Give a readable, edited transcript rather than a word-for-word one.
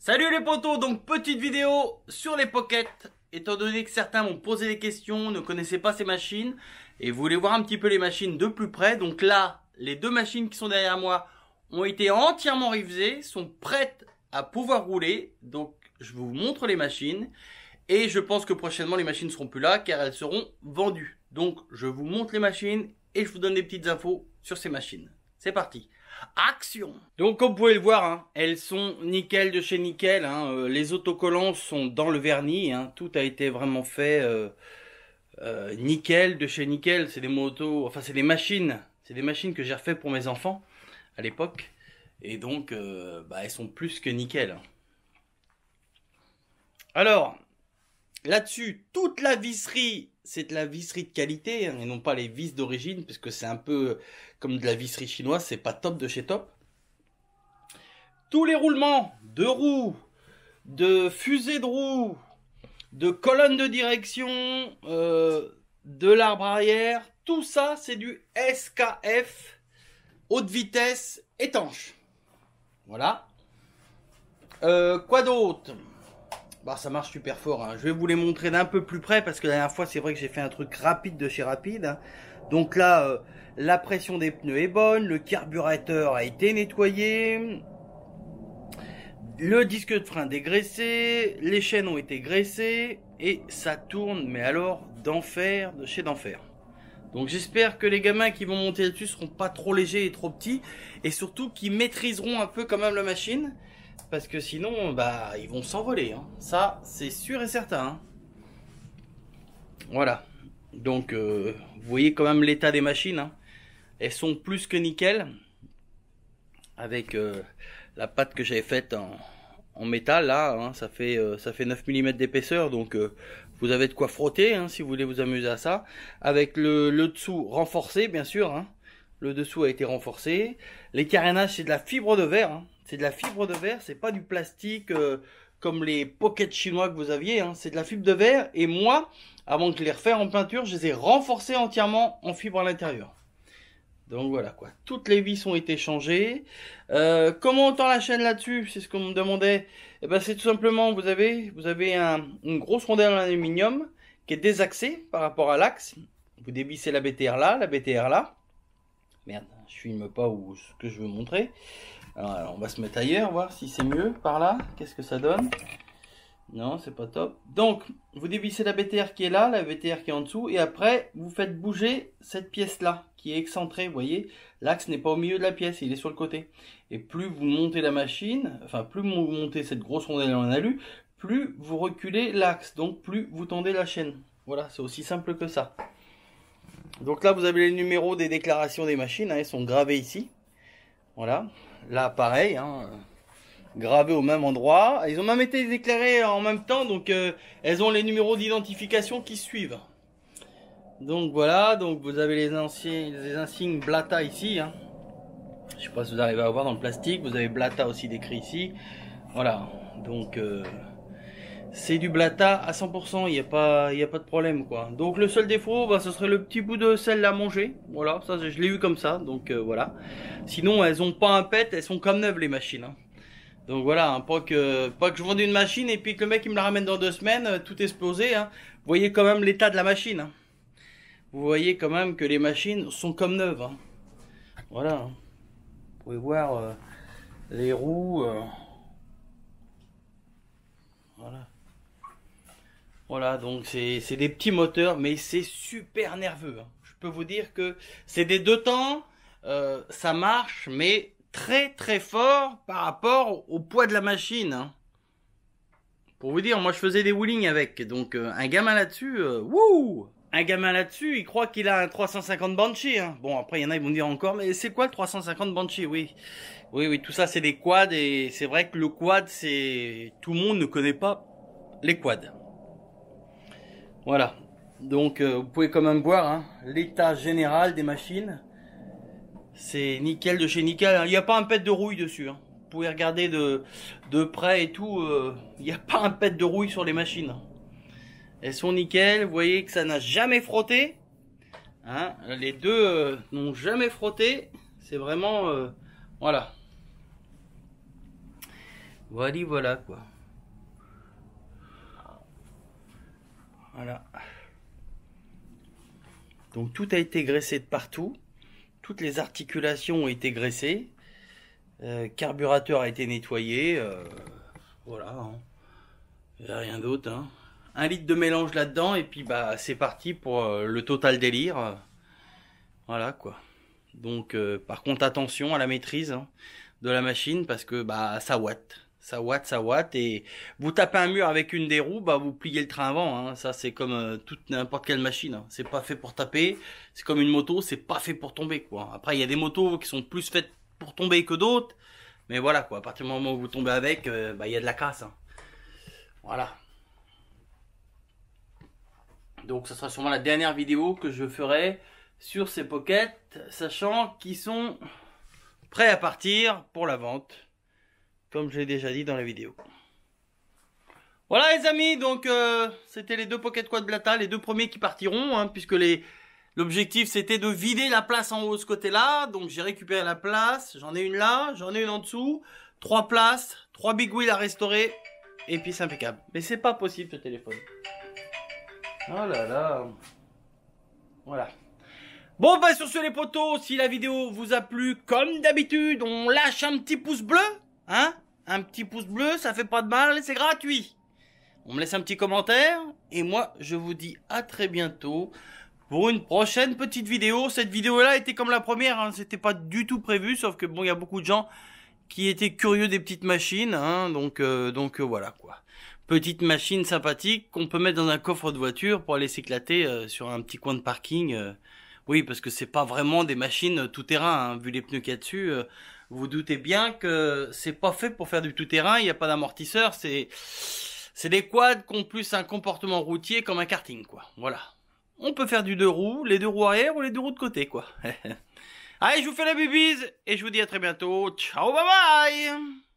Salut les potos, donc petite vidéo sur les Pocket. Étant donné que certains m'ont posé des questions, ne connaissaient pas ces machines et voulaient voir un petit peu les machines de plus près. Donc là, les deux machines qui sont derrière moi ont été entièrement révisées, sont prêtes à pouvoir rouler. Donc je vous montre les machines et je pense que prochainement les machines ne seront plus là car elles seront vendues. Donc je vous montre les machines et je vous donne des petites infos sur ces machines. C'est parti. Action! Donc comme vous pouvez le voir, hein, elles sont nickel de chez nickel. Les autocollants sont dans le vernis. Tout a été vraiment fait nickel de chez nickel. C'est des motos, enfin c'est des machines. C'est des machines que j'ai refait pour mes enfants à l'époque. Et donc elles sont plus que nickel. Alors là-dessus, toute la visserie, c'est de la visserie de qualité, et non pas les vis d'origine, parce que c'est un peu comme de la visserie chinoise, c'est pas top de chez top. Tous les roulements de roues, de fusées de roues, de colonnes de direction, de l'arbre arrière, tout ça c'est du SKF haute vitesse étanche. Voilà. Quoi d'autre? Bah ça marche super fort, Je vais vous les montrer d'un peu plus près parce que la dernière fois c'est vrai que j'ai fait un truc rapide de chez Rapide. Donc là la pression des pneus est bonne, le carburateur a été nettoyé, le disque de frein dégraissé, les chaînes ont été graissées et ça tourne mais alors d'enfer, de chez d'enfer. Donc j'espère que les gamins qui vont monter dessus seront pas trop légers et trop petits et surtout qu'ils maîtriseront un peu quand même la machine. Parce que sinon, ils vont s'envoler. Ça, c'est sûr et certain. Voilà. Donc, vous voyez quand même l'état des machines. Elles sont plus que nickel. Avec la patte que j'avais faite en métal, là. Ça fait 9 mm d'épaisseur. Donc, vous avez de quoi frotter, si vous voulez vous amuser à ça. Avec le dessous renforcé, bien sûr. Le dessous a été renforcé. Les carénages, c'est de la fibre de verre. C'est de la fibre de verre, c'est pas du plastique comme les Pocket chinois que vous aviez. C'est de la fibre de verre. Et moi, avant de les refaire en peinture, je les ai renforcés entièrement en fibre à l'intérieur. Donc voilà quoi. Toutes les vis ont été changées. Comment on tend la chaîne là-dessus? C'est ce qu'on me demandait. Et ben c'est tout simplement, vous avez une grosse rondelle en aluminium qui est désaxée par rapport à l'axe. Vous dévissez la BTR là, la BTR là. Merde, je filme pas où ce que je veux montrer. Alors, on va se mettre ailleurs, voir si c'est mieux par là. Qu'est-ce que ça donne? Non, c'est pas top. Donc, vous dévissez la BTR qui est là, la BTR qui est en dessous, et après, vous faites bouger cette pièce-là, qui est excentrée. Vous voyez, l'axe n'est pas au milieu de la pièce, il est sur le côté. Et plus vous montez la machine, enfin, plus vous montez cette grosse rondelle en alu, plus vous reculez l'axe, donc plus vous tendez la chaîne. Voilà, c'est aussi simple que ça. Donc là, vous avez les numéros des déclarations des machines, elles sont gravées ici. Voilà. Là, pareil, gravé au même endroit. Ils ont même été éclairés en même temps, donc elles ont les numéros d'identification qui suivent. Donc voilà, donc vous avez les insignes Blata ici. Je sais pas si vous arrivez à voir dans le plastique. Vous avez Blata aussi décrit ici. Voilà, donc c'est du Blata à 100%. Il n'y a pas de problème quoi. Donc le seul défaut, ce serait le petit bout de sel à manger. Voilà, ça je l'ai eu comme ça. Donc voilà. Sinon elles ont pas un pet, elles sont comme neuves les machines. Donc voilà, pas que je vende une machine et puis que le mec il me la ramène dans 2 semaines, tout explosé. Vous voyez quand même l'état de la machine. Vous voyez quand même que les machines sont comme neuves. Voilà. Vous pouvez voir les roues. Voilà. Voilà, donc c'est des petits moteurs, mais c'est super nerveux. Je peux vous dire que c'est des 2 temps, ça marche, mais très très fort par rapport au poids de la machine. Pour vous dire, moi je faisais des wheelings avec, donc un gamin là-dessus, wouh! Un gamin là-dessus, il croit qu'il a un 350 Banshee. Bon, après il y en a, ils vont me dire encore, mais c'est quoi le 350 Banshee? Oui, tout ça c'est des quads, et c'est vrai que le quad, tout le monde ne connaît pas les quads. Voilà, donc vous pouvez quand même voir l'état général des machines. C'est nickel de chez nickel. Il n'y a pas un pet de rouille dessus. Vous pouvez regarder de près et tout. Il n'y a pas un pet de rouille sur les machines. Elles sont nickel. Vous voyez que ça n'a jamais frotté. Les deux n'ont jamais frotté. C'est vraiment... voilà. Voilà quoi. Voilà. Donc tout a été graissé de partout. Toutes les articulations ont été graissées. Carburateur a été nettoyé. Voilà. Hein. Il n'y a rien d'autre. Hein. 1 litre de mélange là-dedans. Et puis bah c'est parti pour le total délire. Voilà quoi. Donc par contre attention à la maîtrise hein, de la machine. Parce que bah ça ouate. Ça ouate, et vous tapez un mur avec une des roues, bah vous pliez le train avant, hein. Ça c'est comme toute n'importe quelle machine, hein. C'est pas fait pour taper, c'est comme une moto, c'est pas fait pour tomber quoi. Après il y a des motos qui sont plus faites pour tomber que d'autres, mais voilà quoi, à partir du moment où vous tombez avec, bah il y a de la casse, hein. Voilà. Donc ça sera sûrement la dernière vidéo que je ferai sur ces pockets, sachant qu'ils sont prêts à partir pour la vente. Comme je l'ai déjà dit dans la vidéo. Voilà les amis, donc c'était les 2 Pocket Quad Blata, les 2 premiers qui partiront, hein, puisque l'objectif c'était de vider la place en haut de ce côté-là. Donc j'ai récupéré la place, j'en ai une là, j'en ai une en dessous, 3 places, 3 big wheels à restaurer, et puis c'est impeccable. Mais c'est pas possible ce téléphone. Oh là là. Voilà. Bon bah sur ce les potos, si la vidéo vous a plu, comme d'habitude, on lâche un petit pouce bleu, hein. Un petit pouce bleu, ça fait pas de mal, c'est gratuit. On me laisse un petit commentaire. Et moi, je vous dis à très bientôt pour une prochaine petite vidéo. Cette vidéo-là était comme la première, hein, c'était pas du tout prévu. Sauf que bon, il y a beaucoup de gens qui étaient curieux des petites machines. Hein, donc voilà quoi. Petite machine sympathique qu'on peut mettre dans un coffre de voiture pour aller s'éclater sur un petit coin de parking. Oui, parce que c'est pas vraiment des machines tout-terrain, hein, vu les pneus qu'il y a dessus. Vous vous doutez bien que c'est pas fait pour faire du tout-terrain, il n'y a pas d'amortisseur, c'est des quads qui ont plus un comportement routier comme un karting, quoi. Voilà. On peut faire du 2 roues, les 2 roues arrière ou les 2 roues de côté, quoi. Allez, je vous fais la bibise et je vous dis à très bientôt. Ciao, bye bye!